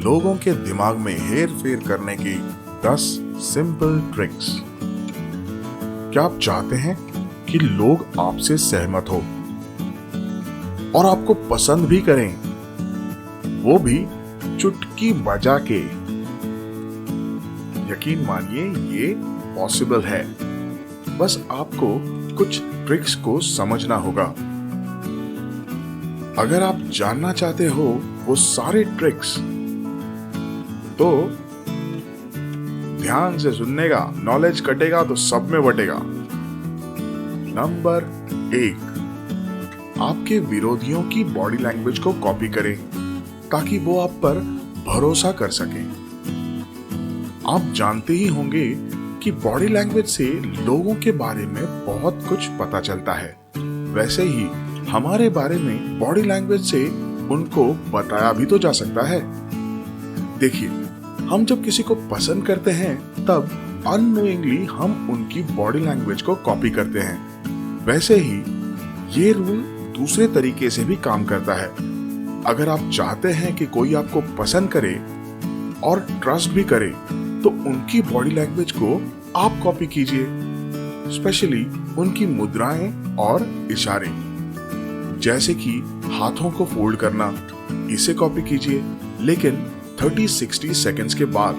लोगों के दिमाग में हेर फेर करने की 10 सिंपल ट्रिक्स। क्या आप चाहते हैं कि लोग आपसे सहमत हो और आपको पसंद भी करें, वो भी चुटकी बजा के? यकीन मानिए ये पॉसिबल है, बस आपको कुछ ट्रिक्स को समझना होगा। अगर आप जानना चाहते हो वो सारे ट्रिक्स, तो ध्यान से सुनने का, नॉलेज कटेगा तो सब में बटेगा। नंबर 1, आपके विरोधियों की बॉडी लैंग्वेज को कॉपी करें ताकि वो आप पर भरोसा कर सकें। आप जानते ही होंगे कि बॉडी लैंग्वेज से लोगों के बारे में बहुत कुछ पता चलता है। वैसे ही हमारे बारे में बॉडी लैंग्वेज से उनको बताया भी तो जा सकता है। देखिए, हम जब किसी को पसंद करते हैं तब अननोइंगली हम उनकी बॉडी लैंग्वेज को कॉपी करते हैं। वैसे ही ये रूल दूसरे तरीके से भी काम करता है। अगर आप चाहते हैं कि कोई आपको पसंद करे और ट्रस्ट भी करे, तो उनकी बॉडी लैंग्वेज को आप कॉपी कीजिए, स्पेशली उनकी मुद्राएं और इशारे। जैसे कि हाथों को फोल्ड करना, इसे कॉपी कीजिए, लेकिन 30-60 सेकेंड्स के बाद।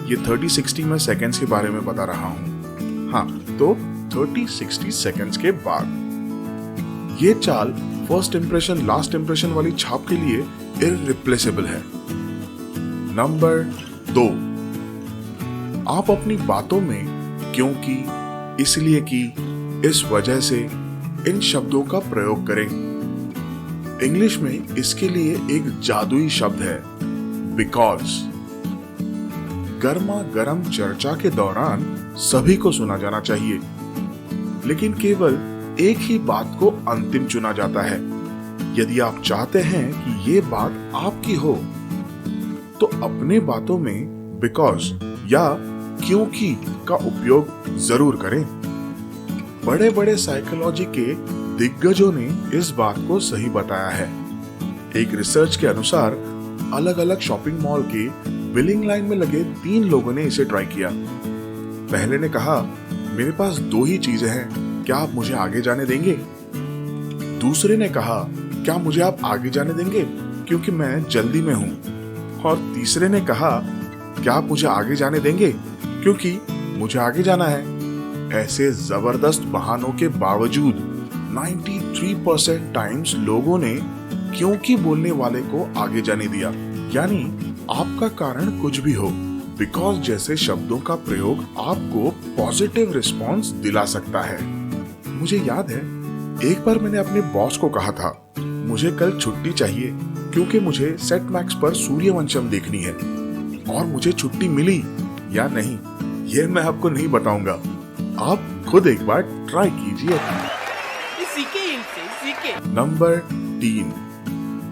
ये 30-60 में सेकेंड्स के बारे में बता रहा हूं। हाँ, तो 30-60 सेकेंड्स के बाद। ये चाल फर्स्ट इंप्रेशन लास्ट इंप्रेशन वाली छाप के लिए इररिप्लेसेबल है। नंबर 2, आप अपनी बातों में क्योंकि, इसलिए कि, इस वजह से इन शब्दों का प्रयोग करें। इंग्लिश में इसके लिए एक जादुई शब्द है, बिकॉज। गर्मा गर्म चर्चा के दौरान सभी को सुना जाना चाहिए, लेकिन केवल एक ही बात को अंतिम चुना जाता है। यदि आप चाहते हैं कि ये बात आपकी हो, तो अपने बातों में बिकॉज या क्योंकि का उपयोग जरूर करें। बड़े बड़े साइकोलॉजी के दिग्गजों ने इस बात को सही बताया है। एक रिसर्च के अनुसार अलग अलग शॉपिंग मॉल के बिलिंग लाइन में लगे 3 लोगों ने इसे ट्राई किया। पहले ने कहा, मेरे पास 2 ही चीजें हैं, क्या आप मुझे आगे जाने देंगे? दूसरे ने कहा, क्या मुझे आप आगे जाने देंगे क्योंकि मैं जल्दी में हूं? और तीसरे ने कहा, क्या आप मुझे आगे जाने देंगे क्योंकि मुझे आगे जाना है। ऐसे जबरदस्त बहानों के बावजूद 93% टाइम्स लोगों ने क्योंकि बोलने वाले को आगे जाने दिया। यानी आपका कारण कुछ भी हो, बिकॉज जैसे शब्दों का प्रयोग आपको पॉजिटिव रिस्पॉन्स दिला सकता है। मुझे याद है, एक बार मैंने अपने बॉस को कहा था, मुझे कल छुट्टी चाहिए क्योंकि मुझे सेट मैक्स पर सूर्यवंशम देखनी है। और मुझे छुट्टी मिली या नहीं, यह मैं आपको नहीं बताऊंगा। आप खुद एक बार ट्राई कीजिए। नंबर 3,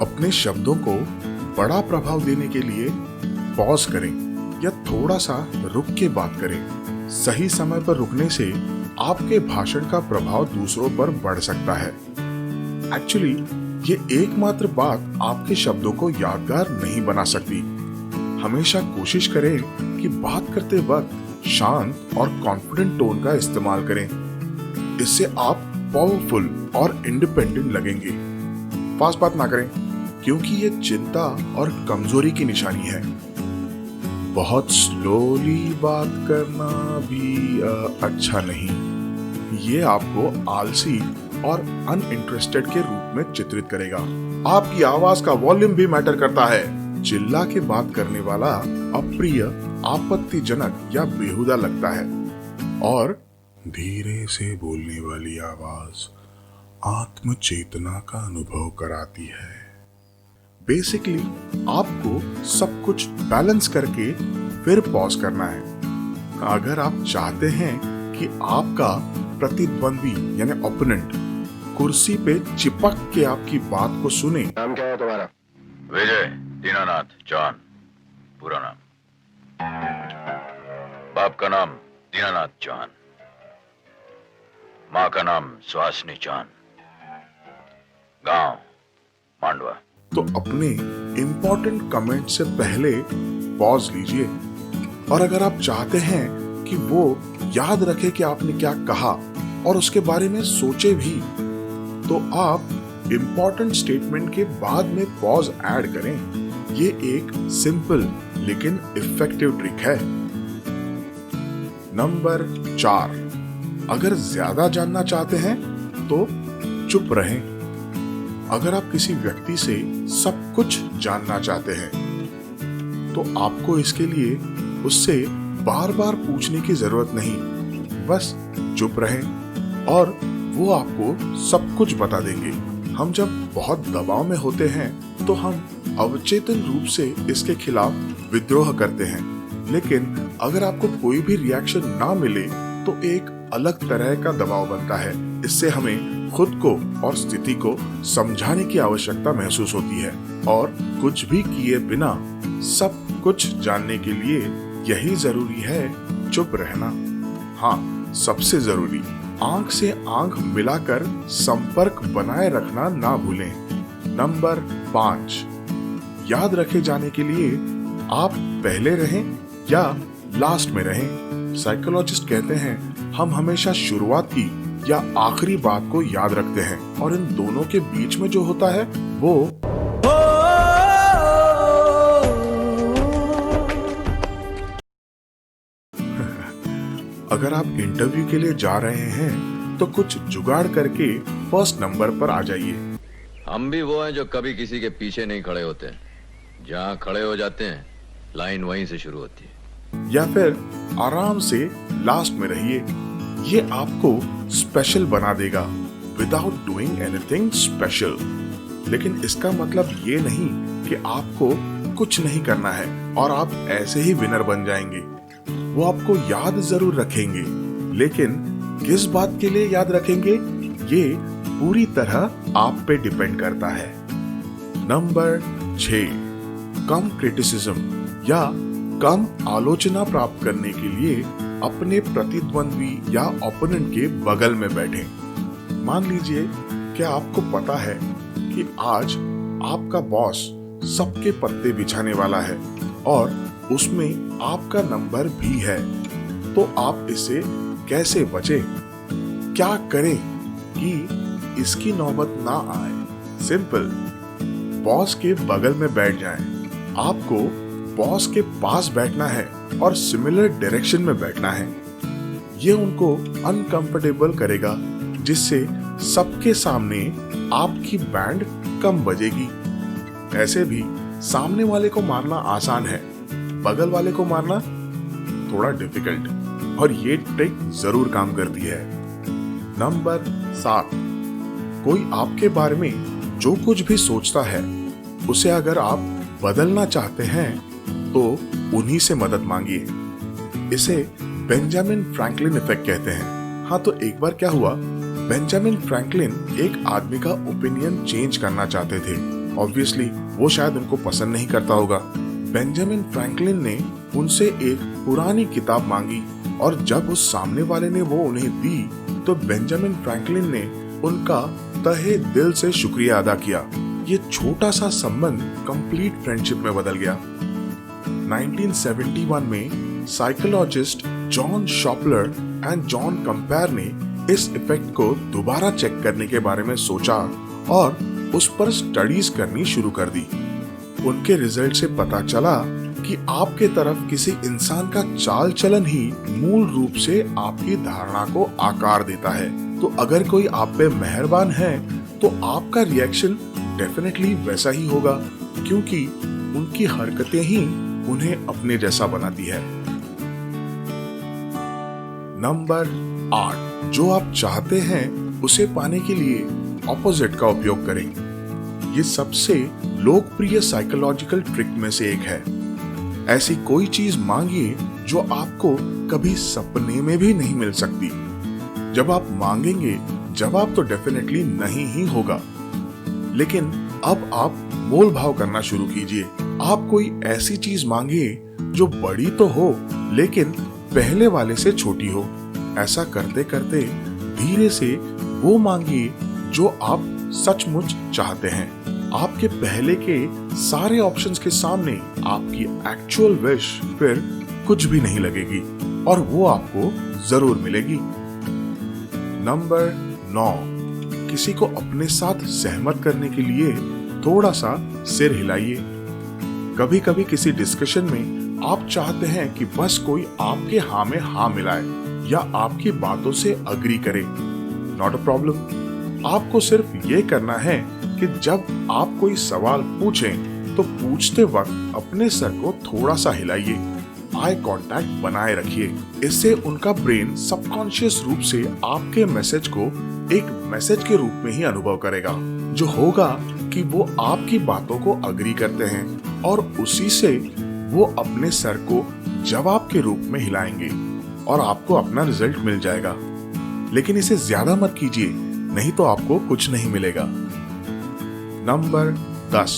अपने शब्दों को बड़ा प्रभाव देने के लिए पॉज करें या थोड़ा सा रुक के बात करें। सही समय पर रुकने से आपके भाषण का प्रभाव दूसरों पर बढ़ सकता है। एक्चुअली ये एकमात्र बात आपके शब्दों को यादगार नहीं बना सकती। हमेशा कोशिश करें कि बात करते वक्त शांत और कॉन्फिडेंट टोन का इस्तेमाल करें। इससे आप पावरफुल और इंडिपेंडेंट लगेंगे। फास्ट बात ना करें, क्योंकि ये चिंता और कमजोरी की निशानी है। बहुत स्लोली बात करना भी अच्छा नहीं। ये आपको आलसी और अनइंटरेस्टेड के रूप में चित्रित करेगा। आपकी आवाज का वॉल्यूम भी मैटर करता है। चिल्ला के बात करने वाला अप्रिय, आपत्तिजनक या बेहुदा लगता है, और धीरे से बोलने वाली आवाज आत्म चेतना का अनुभव कराती है। बेसिकली आपको सब कुछ बैलेंस करके फिर पॉज करना है। अगर आप चाहते हैं कि आपका प्रतिद्वंदी यानी ओपोनेंट कुर्सी पे चिपक के आपकी बात को सुने। नाम क्या है तुम्हारा? विजय दीनानाथ चौहान, पूरा नाम। बाप का नाम दीनानाथ चौहान, माँ का नाम सुहासिनी चौहान, गांव मांडवा। तो अपने इम्पोर्टेंट कमेंट से पहले पॉज लीजिए। और अगर आप चाहते हैं कि वो याद रखे कि आपने क्या कहा और उसके बारे में सोचे भी, तो आप इम्पोर्टेंट स्टेटमेंट के बाद में पॉज ऐड करें। ये एक सिंपल लेकिन इफेक्टिव ट्रिक है। नंबर 4, अगर ज्यादा जानना चाहते हैं तो चुप रहें। अगर आप किसी व्यक्ति से सब कुछ जानना चाहते हैं तो आपको इसके लिए उससे बार बार पूछने की जरूरत नहीं, बस चुप रहें और वो आपको सब कुछ बता देंगे। हम जब बहुत दबाव में होते हैं तो हम अवचेतन रूप से इसके खिलाफ विद्रोह करते हैं, लेकिन अगर आपको कोई भी रिएक्शन ना मिले तो एक अलग तरह का दबाव बनता है। इससे हमें खुद को और स्थिति को समझाने की आवश्यकता महसूस होती है और कुछ भी किए बिना सब कुछ जानने के लिए यही जरूरी है, चुप रहना। हाँ, सबसे जरूरी, आंख से आंख मिलाकर संपर्क बनाए रखना ना भूलें। नंबर 5, याद रखे जाने के लिए आप पहले रहें या लास्ट में रहें। साइकोलॉजिस्ट कहते हैं हम हमेशा शुरुआत की या आखिरी बात को याद रखते हैं और इन दोनों के बीच में जो होता है वो अगर आप इंटरव्यू के लिए जा रहे हैं तो कुछ जुगाड़ करके फर्स्ट नंबर पर आ जाइए। हम भी वो हैं जो कभी किसी के पीछे नहीं खड़े होते। जहाँ खड़े हो जाते हैं लाइन वहीं से शुरू होती है। या फिर आराम से लास्ट में रहिए। ये आपको स्पेशल बना देगा विदाउट डूइंग एनीथिंग स्पेशल। लेकिन इसका मतलब ये नहीं कि आपको कुछ नहीं करना है और आप ऐसे ही विनर बन जाएंगे। वो आपको याद जरूर रखेंगे, लेकिन किस बात के लिए याद रखेंगे ये पूरी तरह आप पे डिपेंड करता है। नंबर 6, कम क्रिटिसिज्म या कम आलोचना प्राप्त करने के लिए अपने प्रतिद्वंद्वी या ओपोनेंट के बगल में बैठें। मान लीजिए कि आपको पता है कि आज आपका बॉस सबके पत्ते बिछाने वाला है और उसमें आपका नंबर भी है, तो आप इससे कैसे बचें? क्या करें कि इसकी नौबत ना आए? सिंपल, बॉस के बगल में बैठ जाएं। आपको बॉस के पास बैठना है और सिमिलर डायरेक्शन में बैठना है। ये उनको अनकंफर्टेबल करेगा, जिससे सबके सामने आपकी बैंड कम बजेगी। ऐसे भी सामने वाले को मारना आसान है, बगल वाले को मारना थोड़ा डिफिकल्ट, और ये ट्रिक जरूर काम करती है। नंबर 7, कोई आपके बारे में जो कुछ भी सोचता है उसे अगर आप बदलना चाहते हैं तो उन्हीं से मदद मांगिए। इसे बेंजामिन फ्रैंकलिन इफेक्ट कहते हैं। हाँ, तो एक बार क्या हुआ, बेंजामिन फ्रैंकलिन एक आदमी का ओपिनियन चेंज करना चाहते थे। ऑब्वियसली वो शायद उनको पसंद नहीं करता होगा। बेंजामिन फ्रैंकलिन ने उनसे एक पुरानी किताब मांगी और जब उस सामने वाले ने वो उन्हें दी तो बेंजामिन फ्रैंकलिन ने उनका तहे दिल से शुक्रिया अदा किया। ये छोटा सा संबंध कंप्लीट फ्रेंडशिप में बदल गया। 1971 में psychologist John Schopler and John Compere ने इस इफेक्ट को दोबारा चेक करने के बारे में सोचा और उस पर स्टडीज करनी शुरू कर दी। उनके रिजल्ट से पता चला कि आपके तरफ किसी इंसान का चाल चलन ही मूल रूप से आपकी धारणा को आकार देता है। तो अगर कोई आप पे मेहरबान है तो आपका रिएक्शन डेफिनेटली वैसा ही होगा, क्योंकि उनकी हरकतें ही उन्हें अपने जैसा बनाती है। नंबर 8, जो आप चाहते हैं उसे पाने के लिए ऑपोजिट का उपयोग करें। ये सबसे लोकप्रिय साइकोलॉजिकल ट्रिक में से एक है। ऐसी कोई चीज मांगिए जो आपको कभी सपने में भी नहीं मिल सकती। जब आप मांगेंगे जवाब तो डेफिनेटली नहीं ही होगा, लेकिन अब आप मोल भाव करना शुरू कीजिए। आप कोई ऐसी चीज मांगिए जो बड़ी तो हो लेकिन पहले वाले से छोटी हो। ऐसा करते करते धीरे से वो मांगिए जो आप सचमुच चाहते हैं। आपके पहले के सारे ऑप्शंस के सामने आपकी एक्चुअल विश फिर कुछ भी नहीं लगेगी और वो आपको जरूर मिलेगी। नंबर 9, किसी को अपने साथ सहमत करने के लिए थोड़ा सा सिर हिलाइए। कभी कभी किसी डिस्कशन में आप चाहते हैं कि बस कोई आपके हाँ में हाँ मिलाए या आपकी बातों से अग्री करे। Not a problem. आपको सिर्फ ये करना है कि जब आप कोई सवाल पूछें तो पूछते वक्त अपने सर को थोड़ा सा हिलाइए, आई कांटेक्ट बनाए रखिए। इससे उनका ब्रेन सबकॉन्शियस रूप से आपके मैसेज को एक मैसेज के रूप में ही अनुभव करेगा, जो होगा कि वो आपकी बातों को अग्री करते हैं और उसी से वो अपने सर को जवाब के रूप में हिलाएंगे और आपको अपना रिजल्ट मिल जाएगा। लेकिन इसे ज्यादा मत कीजिए, नहीं तो आपको कुछ नहीं मिलेगा। नंबर 10,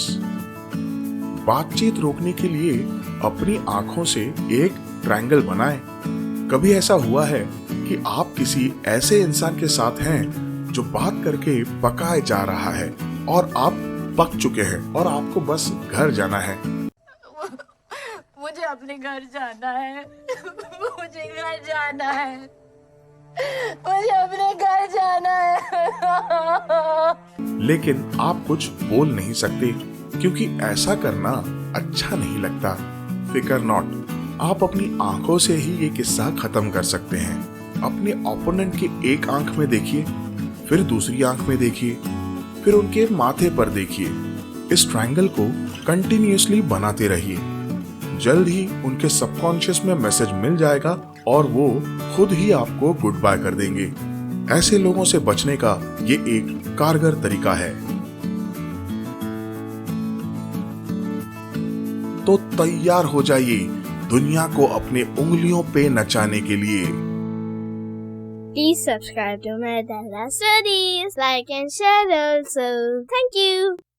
बातचीत रोकने के लिए अपनी आंखों से एक ट्रायंगल बनाएं। कभी ऐसा हुआ है कि आप किसी ऐसे इंसान के साथ हैं जो बात करके पकाए जा रहा है और आप पक चुके हैं और आपको बस घर जाना है। मुझे अपने घर जाना है। मुझे घर जाना है। मुझे अपने घर जाना है। लेकिन आप कुछ बोल नहीं सकते क्योंकि ऐसा करना अच्छा नहीं लगता। फिकर नॉट, आप अपनी आंखों से ही ये किस्सा खत्म कर सकते हैं। अपने ओपोनेंट की एक आंख में देखिए, फिर दूसरी आंख में देखिए, फिर उनके माथे पर देखिए। इस ट्रायंगल को कंटिन्यूअसली बनाते रहिए। जल्द ही उनके सबकॉन्शियस में मैसेज मिल जाएगा और वो खुद ही आपको गुड बाय कर देंगे। ऐसे लोगों से बचने का ये एक कारगर तरीका है। तो तैयार हो जाइए दुनिया को अपने उंगलियों पे नचाने के लिए। Please subscribe to my Dada Studies, like and share also. Thank you.